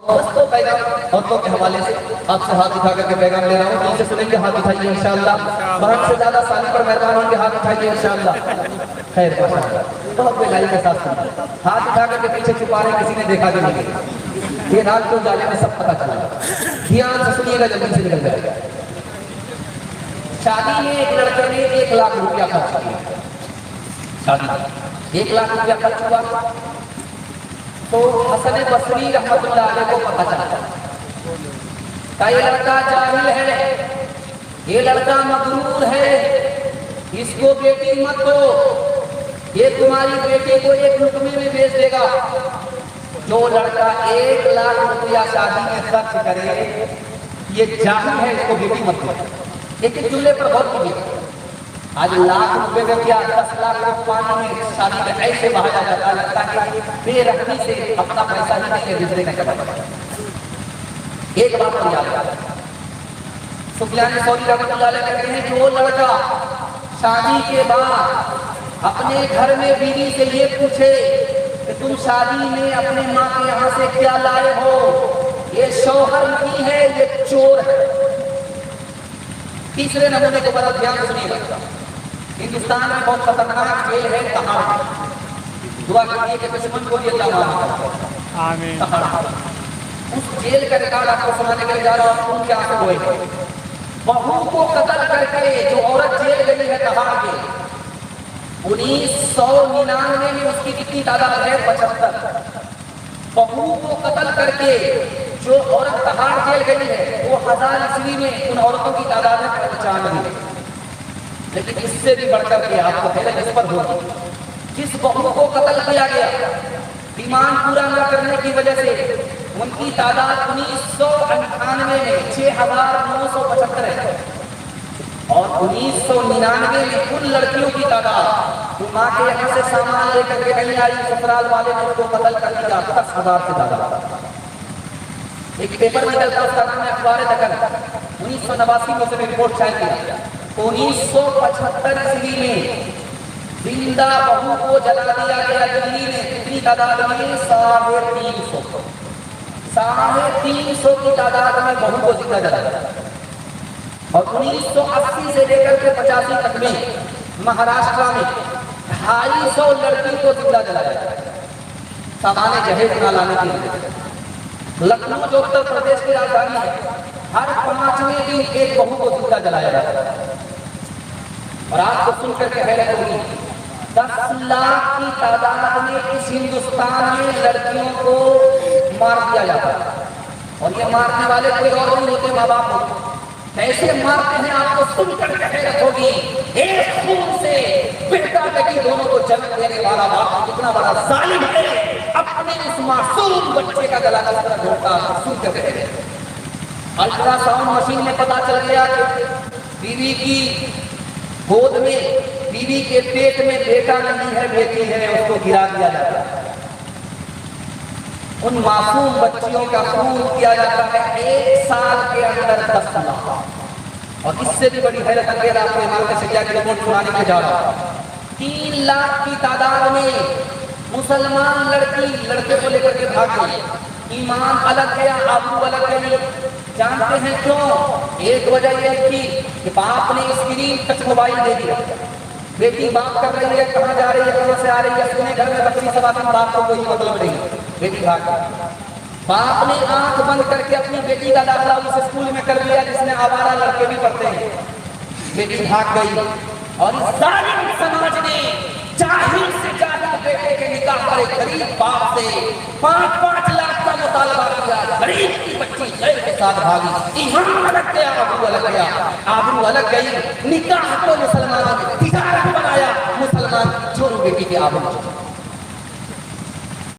बस तो पैगाम औरतों के हवाले से आपसे हाथ उठा करके पैगाम ले रहा हूँ। दिल से सुनेंगे, हाथ उठाइए इंशाअल्लाह। बहन से ज्यादा साली पर मेहरबान होंगे, हाथ उठाइए इंशाअल्लाह। खैर माशाअल्लाह, बहुत बेलाई के साथ सुनिए। हाथ उठा करके पीछे छुपा रहे, किसी ने देखा भी नहीं। ये रात को जाने में सब पता चला। ध्यान से सुनिएगा, जल्दी से निकल जाएगा। शादी में एक लड़के ने 1 लाख रुपया खर्च किया। शादी 1 लाख रुपया खर्च हुआ तो हसन बसरी रहमतुल्लाह अलैह को पता चला ये लड़का जाहिल है, ये लड़का मगरूर है, इसको बेटी मत दो, ये तुम्हारी बेटी को 1 रुपये में बेच देगा। जो लड़का 1 लाख रुपया शादी में खर्च करे, ये जाहिल है, इसको बेटी मत दो। एक जुमले पर बहुत कीजिए। आज लाख रुपए में क्या 10 लाख को पानी में शादी में ऐसे बहाया जाता, लगता है बेरहमी से अपना पैसा ही नहीं दूसरे का करता। एक बात को याद रखना, सुफियान सौरी रहमतुल्लाह अलैह कहते हैं जो लड़का शादी के बाद अपने घर में बीवी से ये पूछे कि तुम शादी में अपने माँ के यहाँ से क्या लाए हो, ये शौहर नहीं है, ये चोर है। तीसरे नमूने को बड़ा ध्यान सुनिएगा। हिंदुस्तान में बहुत खतरनाक जेल है तहाड़। दुआ करिए कि दुश्मन को ये आमीन। उस जेल का रिकॉर्ड आपको सुनाने के लिए जा रहा हूँ। क्या हुए बहू को कत्ल करके जो औरत जेल गई है तहाड़ के, 1999 में उसकी कितनी तादाद है? 75। बहू को कत्ल करके जो औरत तहाड़ जेल गई है वो 1000 ईस्वी में उन औरतों की तादाद है 95। लेकिन इससे भी बढ़कर के आपको पहले इस पर होगी, जिस बहू को कत्ल किया गया डिमांड पूरा न करने की वजह से उनकी तादाद 1998 में 6975 है और 1999 में उन लड़कियों की तादाद जो माँ के यहाँ से सामान लेकर के नहीं आई, ससुराल वाले ने उसको कत्ल कर दिया, 10,000 से ज्यादा। एक पेपर निकलता है अखबार दखन 1989 में उसने रिपोर्ट शायद किया। 1975 ईस्वी में जिंदा बहू को जला दिया गया दिल्ली में। कितनी तादाद में? 350। 350 की तादाद में बहू को जिंदा जला दिया। और 1980 से लेकर के 85 तक में महाराष्ट्र में 250 लड़की को जिंदा जलाया सामान्य जहेज न लाने के लिए। लखनऊ जो उत्तर प्रदेश की राजधानी है, हर 5वें दिन एक बहू को जिंदा जलाया जाता है। और आपको सुनकर के हैरत होगी, 10 लाख की तादाद में इस हिंदुस्तान में लड़कियों को मार दिया जाता है। और ये मारने वाले कोई और नहीं होते, माँ बाप होते। कैसे मारते हैं आपको सुनकर के हैरत होगी। एक खून से बेटा बेटी दोनों को जन्म देने वाला बाप कितना बड़ा जालिम है, अपने इस मासूम बच्चे का गला किस तरह घोटता सुनकर के। अल्ट्रासाउंड मशीन में पता चल गया कि बीवी की गोद में, बीवी के पेट में बेटा नहीं है, बेटी है, उसको गिरा दिया जाता है। उन मासूम बच्चियों का खून किया जाता है 1 साल के अंदर 10 लाख। और इससे भी बड़ी हैरत अंगेज आपको इमारत शरिया की रिपोर्ट सुनाने के जा रहा हूं। 3 लाख की तादाद में मुसलमान लड़की लड़के को लेकर के भाग गई। ईमान अलग गया, आबरू अलग गई। जानते हैं क्यों? एक वजह यह थी कि बाप ने स्क्रीन टच मोबाइल दे दिया। बेटी बात कर रही है, कहाँ जा रही है, कहाँ से आ रही है, सुने घर में बच्ची सब आती, बाप को कोई मतलब नहीं। बेटी भाग गई। बाप ने आंख बंद करके अपनी बेटी का दाखिला उस स्कूल में कर दिया जिसने आवारा लड़के भी पढ़ते हैं। बेटी भाग गई और इस जालिम समाज ने जाहिल से जाहिल बेटे के निकाह पर एक गरीब बाप से 5-5 लाख का मुतालबा किया। गरीब की बच्ची जय के साथ भागी। ईमान अलग गया, आबरू अलग गया। आबरू अलग गई, निकाह को मुसलमानों ने तिजारत बनाया। मुसलमान छोड़ो बेटी के आबरू।